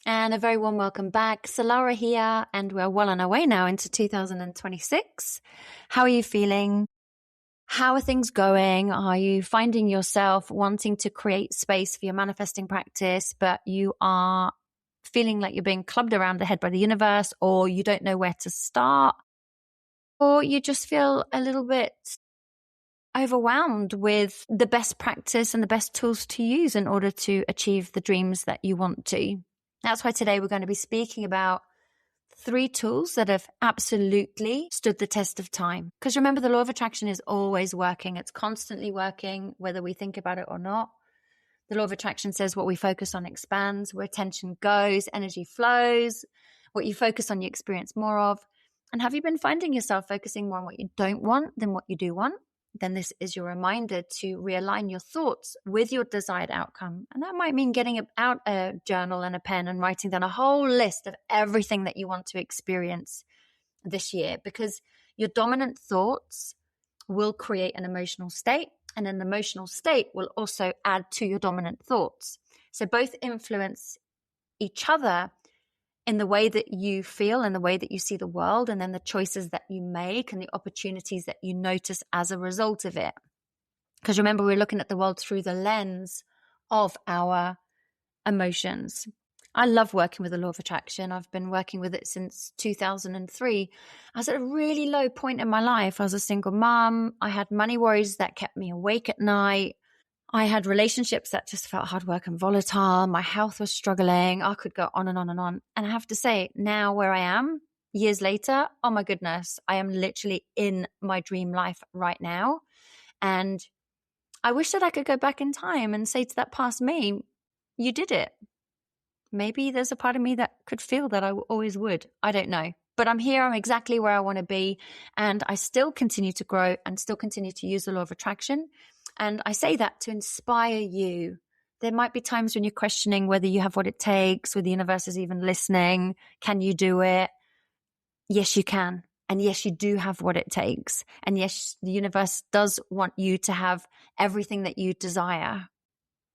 And a very warm welcome back. Salarah here, and we're well on our way now into 2026. How are you feeling? How are things going? Are you finding yourself wanting to create space for your manifesting practice, but you are feeling like you're being clubbed around the head by the universe, or you don't know where to start, or you just feel a little bit overwhelmed with the best practice and the best tools to use in order to achieve the dreams that you want to? That's why today we're going to be speaking about 3 tools that have absolutely stood the test of time. Because remember, the law of attraction is always working. It's constantly working, whether we think about it or not. The law of attraction says what we focus on expands, where attention goes, energy flows. What you focus on, you experience more of. And have you been finding yourself focusing more on what you don't want than what you do want? Then this is your reminder to realign your thoughts with your desired outcome. And that might mean getting out a journal and a pen and writing down a whole list of everything that you want to experience this year, because your dominant thoughts will create an emotional state, and an emotional state will also add to your dominant thoughts. So both influence each other in the way that you feel and the way that you see the world, and then the choices that you make and the opportunities that you notice as a result of it. Because remember, we're looking at the world through the lens of our emotions. I love working with the law of attraction. I've been working with it since 2003. I was at a really low point in my life. I was a single mom. I had money worries that kept me awake at night. I had relationships that just felt hard work and volatile. My health was struggling. I could go on and on and on. And I have to say, now where I am, years later, oh my goodness, I am literally in my dream life right now. And I wish that I could go back in time and say to that past me, you did it. Maybe there's a part of me that could feel that I always would. I don't know. But I'm here. I'm exactly where I want to be. And I still continue to grow and still continue to use the law of attraction. And I say that to inspire you. There might be times when you're questioning whether you have what it takes, whether the universe is even listening. Can you do it? Yes, you can. And yes, you do have what it takes. And yes, the universe does want you to have everything that you desire.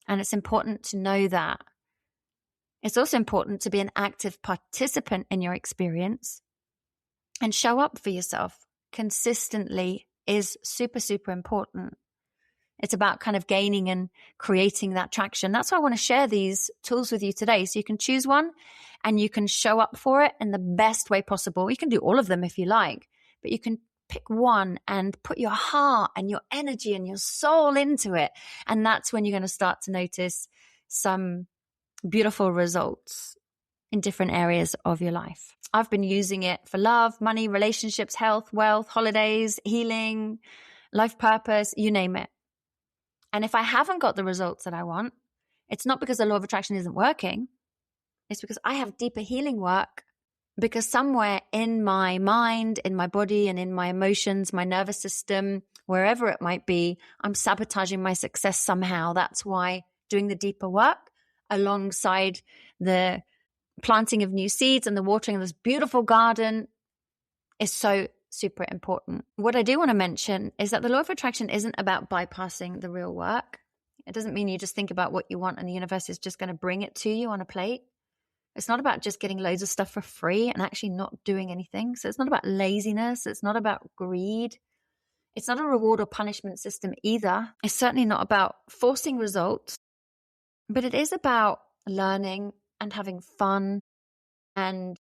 And it's important to know that. It's also important to be an active participant in your experience and show up for yourself consistently is super, super important. It's about kind of gaining and creating that traction. That's why I want to share these tools with you today. So you can choose one and you can show up for it in the best way possible. You can do all of them if you like, but you can pick one and put your heart and your energy and your soul into it. And that's when you're going to start to notice some beautiful results in different areas of your life. I've been using it for love, money, relationships, health, wealth, holidays, healing, life purpose, you name it. And if I haven't got the results that I want, it's not because the law of attraction isn't working. It's because I have deeper healing work, because somewhere in my mind, in my body, and in my emotions, my nervous system, wherever it might be, I'm sabotaging my success somehow. That's why doing the deeper work alongside the planting of new seeds and the watering of this beautiful garden is so super important. What I do want to mention is that the law of attraction isn't about bypassing the real work. It doesn't mean you just think about what you want and the universe is just going to bring it to you on a plate. It's not about just getting loads of stuff for free and actually not doing anything. So it's not about laziness. It's not about greed. It's not a reward or punishment system either. It's certainly not about forcing results, but it is about learning and having fun and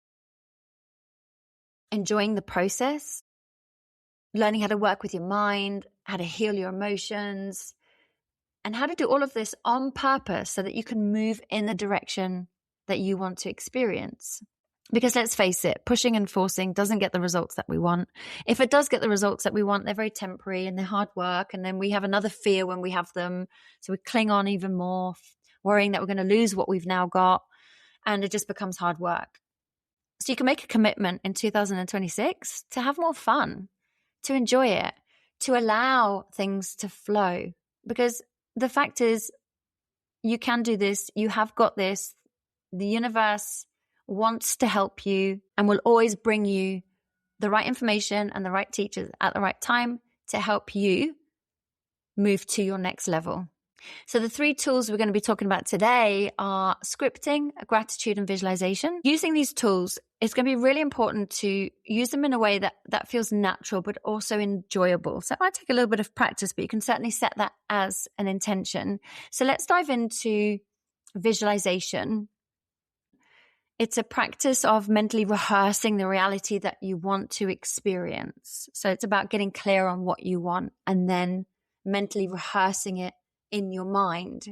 enjoying the process, learning how to work with your mind, how to heal your emotions, and how to do all of this on purpose so that you can move in the direction that you want to experience. Because let's face it, pushing and forcing doesn't get the results that we want. If it does get the results that we want, they're very temporary and they're hard work. And then we have another fear when we have them. So we cling on even more, worrying that we're going to lose what we've now got. And it just becomes hard work. So you can make a commitment in 2026 to have more fun, to enjoy it, to allow things to flow. Because the fact is, you can do this. You have got this. The universe wants to help you and will always bring you the right information and the right teachers at the right time to help you move to your next level. So the 3 tools we're going to be talking about today are scripting, gratitude, and visualization. Using these tools, it's going to be really important to use them in a way that feels natural, but also enjoyable. So it might take a little bit of practice, but you can certainly set that as an intention. So let's dive into visualization. It's a practice of mentally rehearsing the reality that you want to experience. So it's about getting clear on what you want and then mentally rehearsing it in your mind.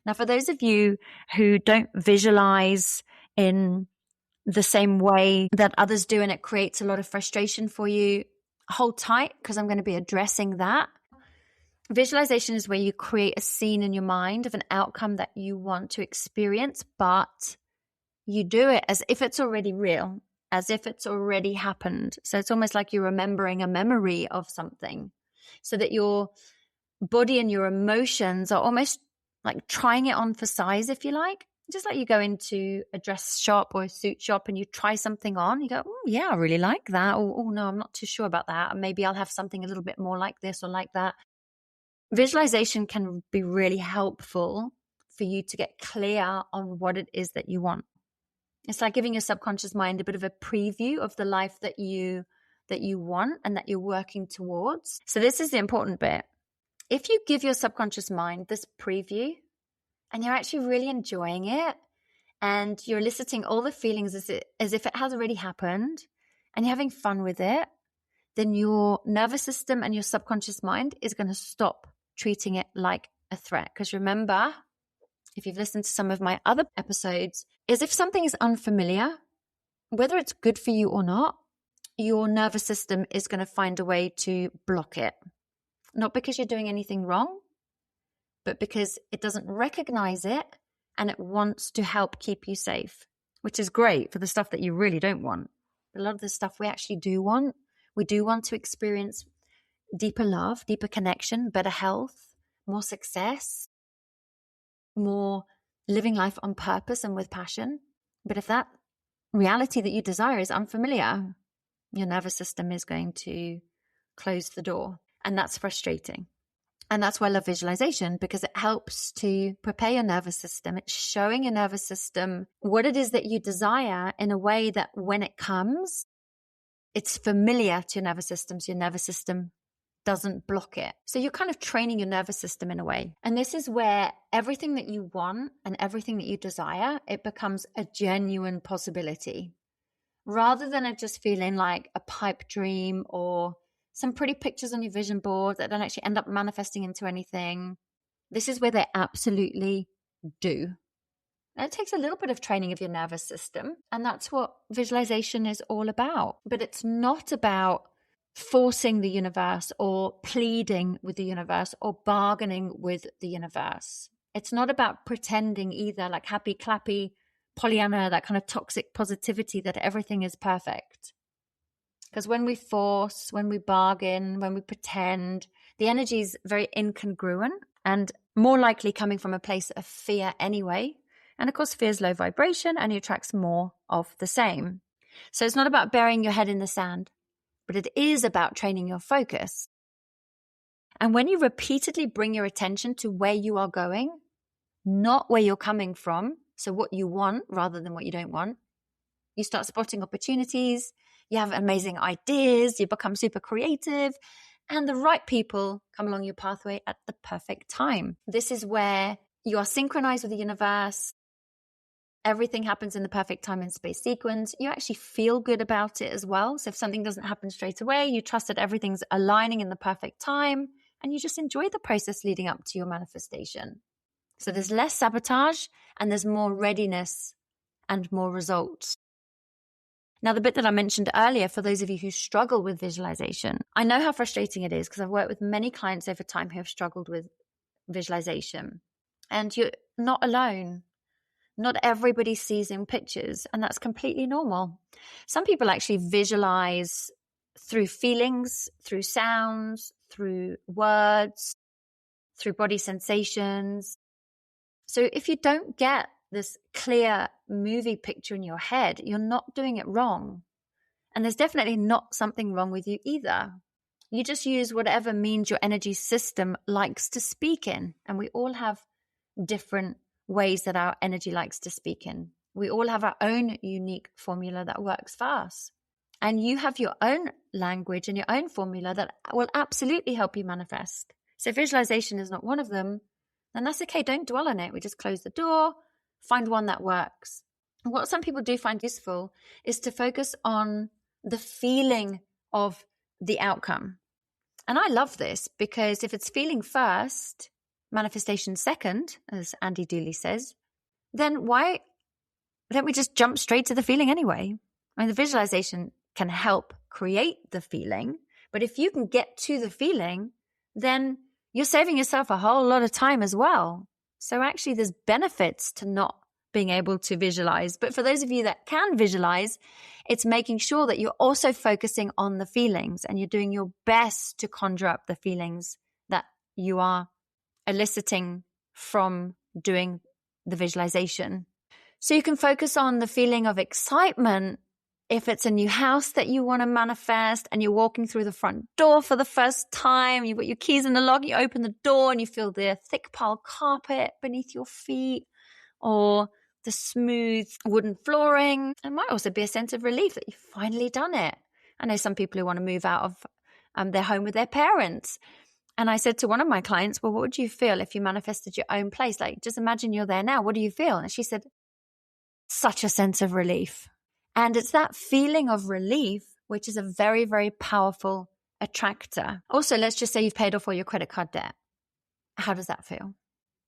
Now, for those of you who don't visualize in the same way that others do, and it creates a lot of frustration for you, hold tight because I'm going to be addressing that. Visualization is where you create a scene in your mind of an outcome that you want to experience, but you do it as if it's already real, as if it's already happened. So it's almost like you're remembering a memory of something, so that your body and your emotions are almost like trying it on for size, if you like. Just like you go into a dress shop or a suit shop and you try something on, you go, oh, yeah, I really like that. Or, oh, no, I'm not too sure about that. And maybe I'll have something a little bit more like this or like that. Visualization can be really helpful for you to get clear on what it is that you want. It's like giving your subconscious mind a bit of a preview of the life that you want and that you're working towards. So this is the important bit. If you give your subconscious mind this preview and you're actually really enjoying it and you're eliciting all the feelings as if it has already happened and you're having fun with it, then your nervous system and your subconscious mind is going to stop treating it like a threat. Because remember, if you've listened to some of my other episodes, is if something is unfamiliar, whether it's good for you or not, your nervous system is going to find a way to block it. Not because you're doing anything wrong, but because it doesn't recognize it and it wants to help keep you safe, which is great for the stuff that you really don't want. A lot of the stuff we actually do want, we do want to experience deeper love, deeper connection, better health, more success, more living life on purpose and with passion. But if that reality that you desire is unfamiliar, your nervous system is going to close the door. And that's frustrating. And that's why I love visualization, because it helps to prepare your nervous system. It's showing your nervous system what it is that you desire in a way that when it comes, it's familiar to your nervous system. So your nervous system doesn't block it. So you're kind of training your nervous system in a way. And this is where everything that you want and everything that you desire, it becomes a genuine possibility, rather than it just feeling like a pipe dream or some pretty pictures on your vision board that don't actually end up manifesting into anything. This is where they absolutely do. And it takes a little bit of training of your nervous system. And that's what visualization is all about. But it's not about forcing the universe or pleading with the universe or bargaining with the universe. It's not about pretending either, like happy, clappy, Pollyanna, that kind of toxic positivity that everything is perfect. Because when we force, when we bargain, when we pretend, the energy is very incongruent and more likely coming from a place of fear anyway. And of course, fear is low vibration and it attracts more of the same. So it's not about burying your head in the sand, but it is about training your focus. And when you repeatedly bring your attention to where you are going, not where you're coming from, so what you want rather than what you don't want, you start spotting opportunities, you have amazing ideas, you become super creative, and the right people come along your pathway at the perfect time. This is where you are synchronized with the universe. Everything happens in the perfect time and space sequence. You actually feel good about it as well. So if something doesn't happen straight away, you trust that everything's aligning in the perfect time, and you just enjoy the process leading up to your manifestation. So there's less sabotage and there's more readiness and more results. Now, the bit that I mentioned earlier, for those of you who struggle with visualization, I know how frustrating it is because I've worked with many clients over time who have struggled with visualization. And you're not alone. Not everybody sees in pictures, and that's completely normal. Some people actually visualize through feelings, through sounds, through words, through body sensations. So if you don't get this clear movie picture in your head, you're not doing it wrong. And there's definitely not something wrong with you either. You just use whatever means your energy system likes to speak in. And we all have different ways that our energy likes to speak in. We all have our own unique formula that works for us. And you have your own language and your own formula that will absolutely help you manifest. So visualization is not one of them, then that's okay. Don't dwell on it. We just close the door, find one that works. And what some people do find useful is to focus on the feeling of the outcome. And I love this because if it's feeling first, manifestation second, as Andy Dooley says, then why don't we just jump straight to the feeling anyway? I mean, the visualization can help create the feeling, but if you can get to the feeling, then you're saving yourself a whole lot of time as well. So actually there's benefits to not being able to visualize. But for those of you that can visualize, it's making sure that you're also focusing on the feelings and you're doing your best to conjure up the feelings that you are eliciting from doing the visualization. So you can focus on the feeling of excitement if it's a new house that you want to manifest and you're walking through the front door for the first time, you've got your keys in the lock, you open the door and you feel the thick pile carpet beneath your feet or the smooth wooden flooring. It might also be a sense of relief that you've finally done it. I know some people who want to move out of their home with their parents. And I said to one of my clients, well, what would you feel if you manifested your own place? Like, just imagine you're there now. What do you feel? And she said, such a sense of relief. And it's that feeling of relief, which is a very, very powerful attractor. Also, let's just say you've paid off all your credit card debt. How does that feel?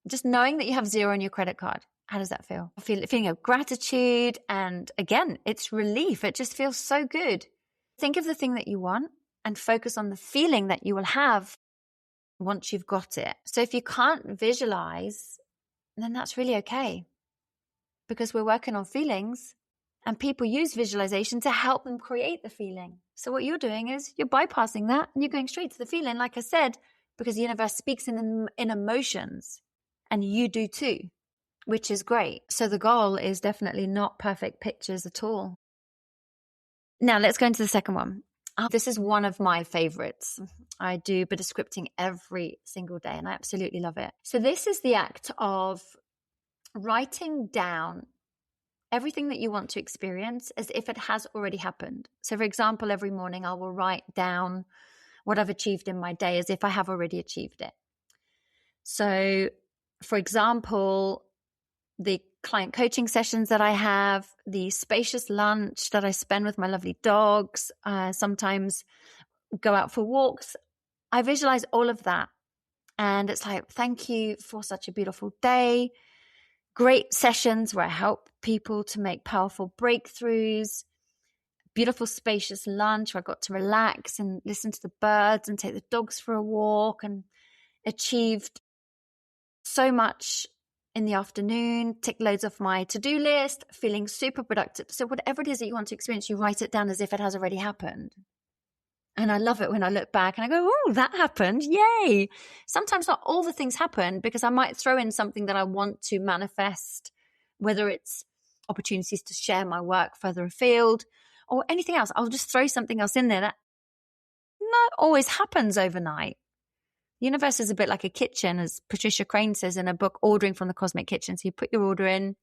Just knowing that you have zero on your credit card. How does that feel? Feeling of gratitude. And again, it's relief. It just feels so good. Think of the thing that you want and focus on the feeling that you will have once you've got it. So if you can't visualize, then that's really okay, because we're working on feelings and people use visualization to help them create the feeling. So what you're doing is you're bypassing that and you're going straight to the feeling, like I said, because the universe speaks in emotions and you do too, which is great. So the goal is definitely not perfect pictures at all. Now let's go into the second one. This is one of my favorites. I do a bit of scripting every single day and I absolutely love it. So this is the act of writing down everything that you want to experience as if it has already happened. So for example, every morning I will write down what I've achieved in my day as if I have already achieved it. So for example, the client coaching sessions that I have, the spacious lunch that I spend with my lovely dogs, sometimes go out for walks. I visualize all of that. And it's like, thank you for such a beautiful day. Great sessions where I help people to make powerful breakthroughs. Beautiful, spacious lunch where I got to relax and listen to the birds and take the dogs for a walk, and achieved so much in the afternoon, tick loads off my to-do list, feeling super productive. So whatever it is that you want to experience, you write it down as if it has already happened. And I love it when I look back and I go, oh, that happened. Yay. Sometimes not all the things happen because I might throw in something that I want to manifest, whether it's opportunities to share my work further afield or anything else. I'll just throw something else in there that not always happens overnight. The universe is a bit like a kitchen, as Patricia Crane says in a book, Ordering from the Cosmic Kitchen. So you put your order in,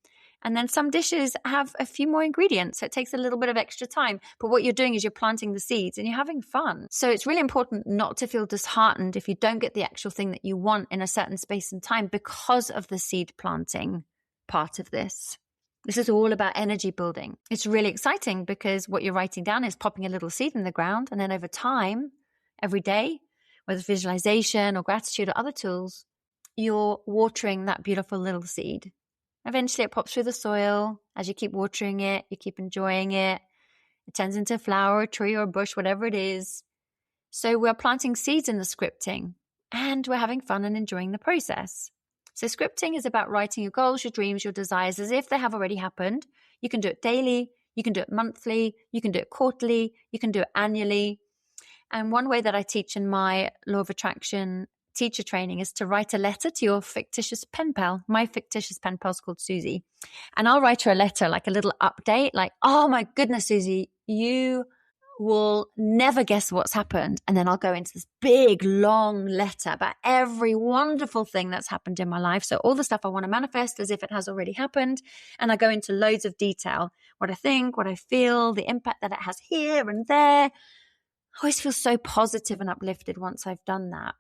and then some dishes have a few more ingredients. So it takes a little bit of extra time. But what you're doing is you're planting the seeds and you're having fun. So it's really important not to feel disheartened if you don't get the actual thing that you want in a certain space and time because of the seed planting part of this. This is all about energy building. It's really exciting because what you're writing down is popping a little seed in the ground. And then over time, every day, whether visualization or gratitude or other tools, you're watering that beautiful little seed. Eventually it pops through the soil. As you keep watering it, you keep enjoying it. It turns into a flower, a tree, or a bush, whatever it is. So we're planting seeds in the scripting and we're having fun and enjoying the process. So scripting is about writing your goals, your dreams, your desires as if they have already happened. You can do it daily. You can do it monthly. You can do it quarterly. You can do it annually. And one way that I teach in my Law of Attraction teacher training is to write a letter to your fictitious pen pal. My fictitious pen pal is called Susie. And I'll write her a letter, like a little update, like, oh my goodness, Susie, you will never guess what's happened. And then I'll go into this big, long letter about every wonderful thing that's happened in my life. So all the stuff I want to manifest as if it has already happened. And I go into loads of detail, what I think, what I feel, the impact that it has here and there. I always feel so positive and uplifted once I've done that.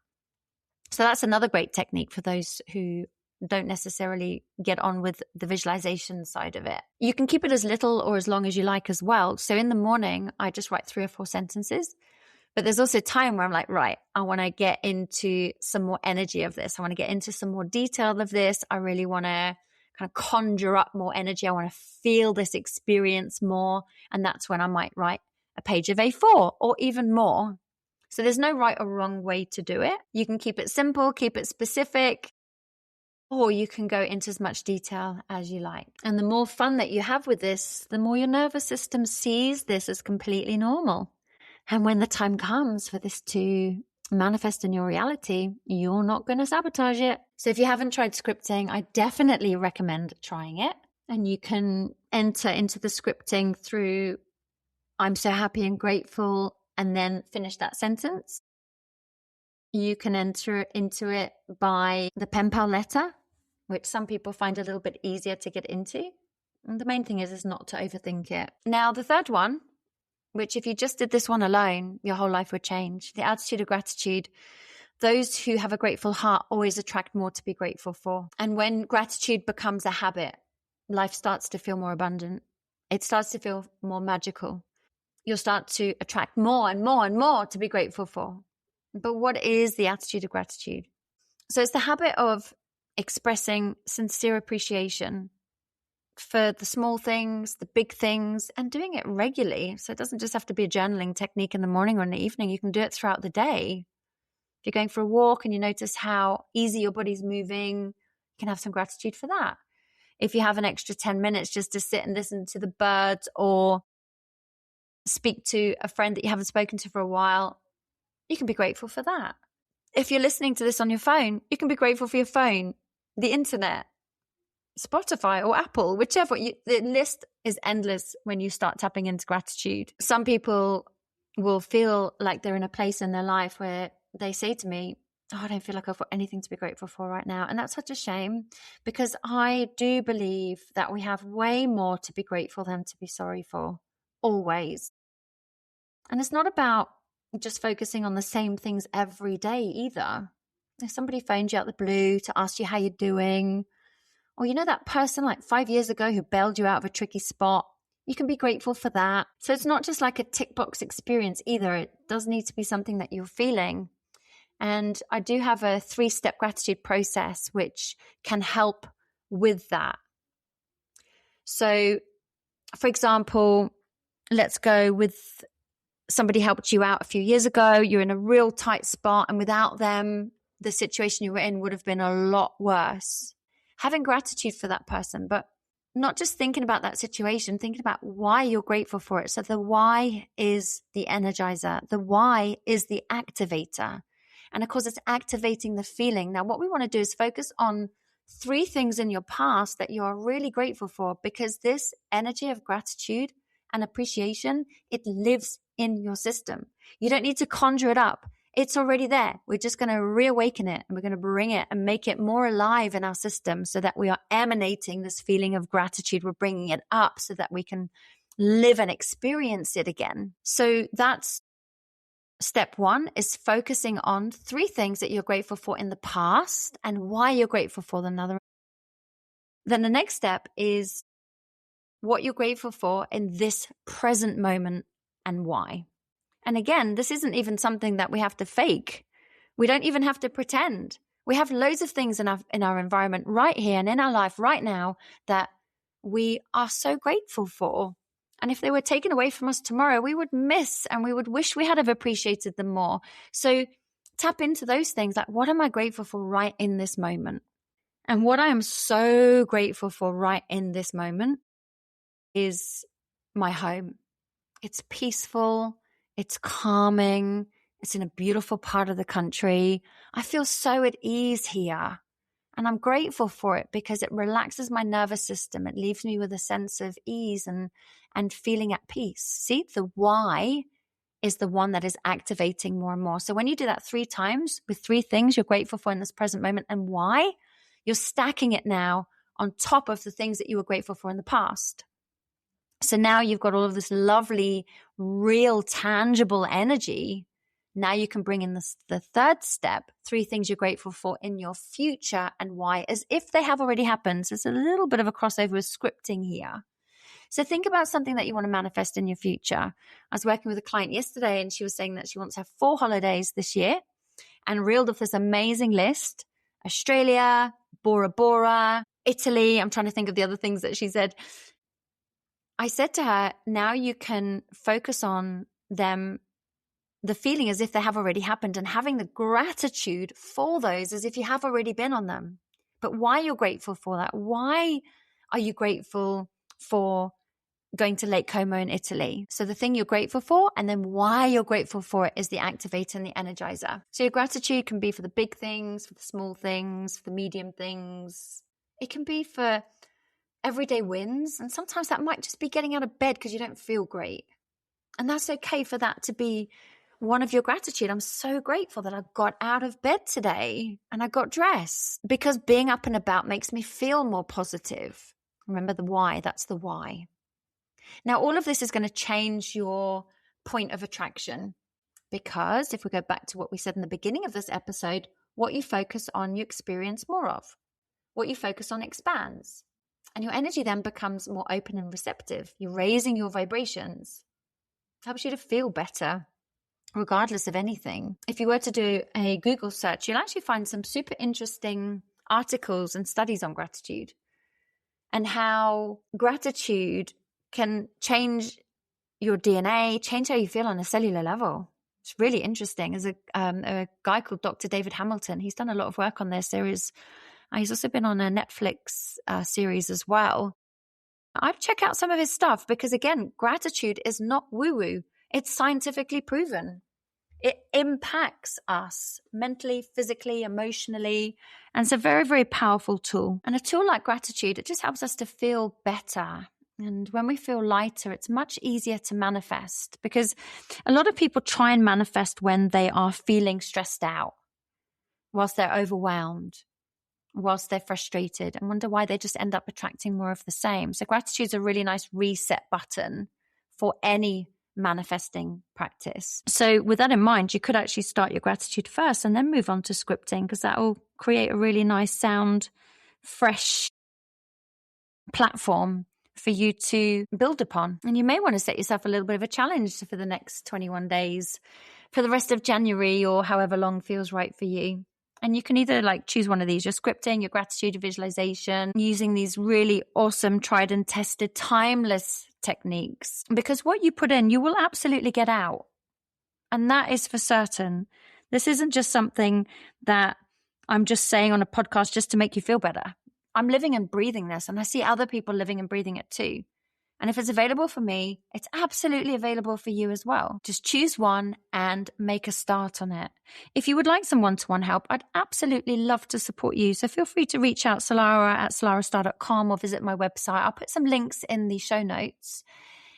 So that's another great technique for those who don't necessarily get on with the visualization side of it. You can keep it as little or as long as you like as well. So in the morning, I just write 3 or 4 sentences. But there's also time where I'm like, right, I want to get into some more energy of this. I want to get into some more detail of this. I really want to kind of conjure up more energy. I want to feel this experience more. And that's when I might write a page of A4 or even more. So there's no right or wrong way to do it. You can keep it simple, keep it specific, or you can go into as much detail as you like. And the more fun that you have with this, the more your nervous system sees this as completely normal. And when the time comes for this to manifest in your reality, you're not going to sabotage it. So if you haven't tried scripting, I definitely recommend trying it. And you can enter into the scripting through I'm so happy and grateful, and then finish that sentence. You can enter into it by the pen pal letter, which some people find a little bit easier to get into. And the main thing is not to overthink it. Now, the third one, which if you just did this one alone, your whole life would change. The attitude of gratitude. Those who have a grateful heart always attract more to be grateful for. And when gratitude becomes a habit, life starts to feel more abundant. It starts to feel more magical. You'll start to attract more and more and more to be grateful for. But what is the attitude of gratitude? So it's the habit of expressing sincere appreciation for the small things, the big things, and doing it regularly. So it doesn't just have to be a journaling technique in the morning or in the evening. You can do it throughout the day. If you're going for a walk and you notice how easy your body's moving, you can have some gratitude for that. If you have an extra 10 minutes just to sit and listen to the birds or speak to a friend that you haven't spoken to for a while, you can be grateful for that. If you're listening to this on your phone, you can be grateful for your phone, the internet, Spotify or Apple, whichever. The list is endless when you start tapping into gratitude. Some people will feel like they're in a place in their life where they say to me, I don't feel like I've got anything to be grateful for right now. And that's such a shame, because I do believe that we have way more to be grateful than to be sorry for, always. And it's not about just focusing on the same things every day either. If somebody phones you out the blue to ask you how you're doing, or you know that person like 5 years ago who bailed you out of a tricky spot, you can be grateful for that. So it's not just like a tick box experience either. It does need to be something that you're feeling. And I do have a 3-step gratitude process which can help with that. So, for example, let's go with somebody helped you out a few years ago. You're in a real tight spot, and without them, the situation you were in would have been a lot worse. Having gratitude for that person, but not just thinking about that situation, thinking about why you're grateful for it. So the why is the energizer. The why is the activator. And of course, it's activating the feeling. Now, what we want to do is focus on 3 things in your past that you are really grateful for, because this energy of gratitude and appreciation, it lives in your system. You don't need to conjure it up. It's already there. We're just going to reawaken it, and we're going to bring it and make it more alive in our system so that we are emanating this feeling of gratitude. We're bringing it up so that we can live and experience it again. So that's step 1, is focusing on 3 things that you're grateful for in the past and why you're grateful for them now. Then the next step is what you're grateful for in this present moment and why. And again, this isn't even something that we have to fake. We don't even have to pretend. We have loads of things in our environment right here and in our life right now that we are so grateful for. And if they were taken away from us tomorrow, we would miss and we would wish we had have appreciated them more. So tap into those things, like, what am I grateful for right in this moment? And what I am so grateful for right in this moment is my home. It's peaceful. It's calming. It's in a beautiful part of the country. I feel so at ease here. And I'm grateful for it because it relaxes my nervous system. It leaves me with a sense of ease and feeling at peace. See, the why is the one that is activating more and more. So when you do that 3 times with 3 things you're grateful for in this present moment and why, you're stacking it now on top of the things that you were grateful for in the past. So now you've got all of this lovely, real, tangible energy. Now you can bring in the third step, 3 things you're grateful for in your future and why, as if they have already happened. So it's a little bit of a crossover with scripting here. So think about something that you want to manifest in your future. I was working with a client yesterday and she was saying that she wants to have 4 holidays this year and reeled off this amazing list: Australia, Bora Bora, Italy. I'm trying to think of the other things that she said. I said to her, now you can focus on them, the feeling as if they have already happened, and having the gratitude for those as if you have already been on them. But why you're grateful for that? Why are you grateful for going to Lake Como in Italy? So the thing you're grateful for, and then why you're grateful for it, is the activator and the energizer. So your gratitude can be for the big things, for the small things, for the medium things. It can be for everyday wins. And sometimes that might just be getting out of bed because you don't feel great. And that's okay for that to be one of your gratitude. I'm so grateful that I got out of bed today and I got dressed, because being up and about makes me feel more positive. Remember the why, that's the why. Now, all of this is going to change your point of attraction, because if we go back to what we said in the beginning of this episode, what you focus on, you experience more of. What you focus on expands. And your energy then becomes more open and receptive. You're raising your vibrations. It helps you to feel better, regardless of anything. If you were to do a Google search, you'll actually find some super interesting articles and studies on gratitude and how gratitude can change your DNA, change how you feel on a cellular level. It's really interesting. There's a guy called Dr. David Hamilton. He's done a lot of work on this. He's also been on a Netflix series as well. I'd check out some of his stuff because, again, gratitude is not woo-woo. It's scientifically proven. It impacts us mentally, physically, emotionally, and it's a very, very powerful tool. And a tool like gratitude, it just helps us to feel better. And when we feel lighter, it's much easier to manifest, because a lot of people try and manifest when they are feeling stressed out, whilst they're overwhelmed, whilst they're frustrated, and wonder why they just end up attracting more of the same. So gratitude is a really nice reset button for any manifesting practice. So with that in mind, you could actually start your gratitude first and then move on to scripting, because that will create a really nice sound, fresh platform for you to build upon. And you may want to set yourself a little bit of a challenge for the next 21 days, for the rest of January, or however long feels right for you. And you can either choose one of these, your scripting, your gratitude, your visualization, using these really awesome, tried and tested, timeless techniques. Because what you put in, you will absolutely get out. And that is for certain. This isn't just something that I'm just saying on a podcast just to make you feel better. I'm living and breathing this, and I see other people living and breathing it too. And if it's available for me, it's absolutely available for you as well. Just choose one and make a start on it. If you would like some one-to-one help, I'd absolutely love to support you. So feel free to reach out, Salarah at salarahstarre.com, or visit my website. I'll put some links in the show notes.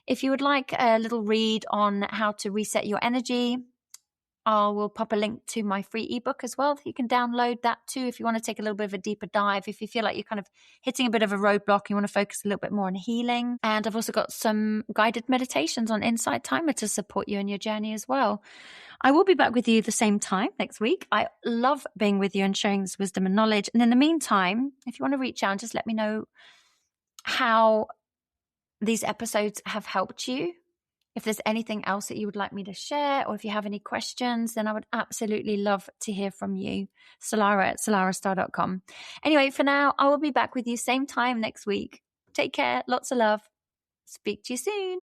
If you would like a little read on how to reset your energy, I will pop a link to my free ebook as well. You can download that too if you want to take a little bit of a deeper dive, if you feel like you're kind of hitting a bit of a roadblock, you want to focus a little bit more on healing. And I've also got some guided meditations on Insight Timer to support you in your journey as well. I will be back with you the same time next week. I love being with you and sharing this wisdom and knowledge. And in the meantime, if you want to reach out and just let me know how these episodes have helped you, if there's anything else that you would like me to share, or if you have any questions, then I would absolutely love to hear from you. Salarah at salarahstarre.com. Anyway, for now, I will be back with you same time next week. Take care. Lots of love. Speak to you soon.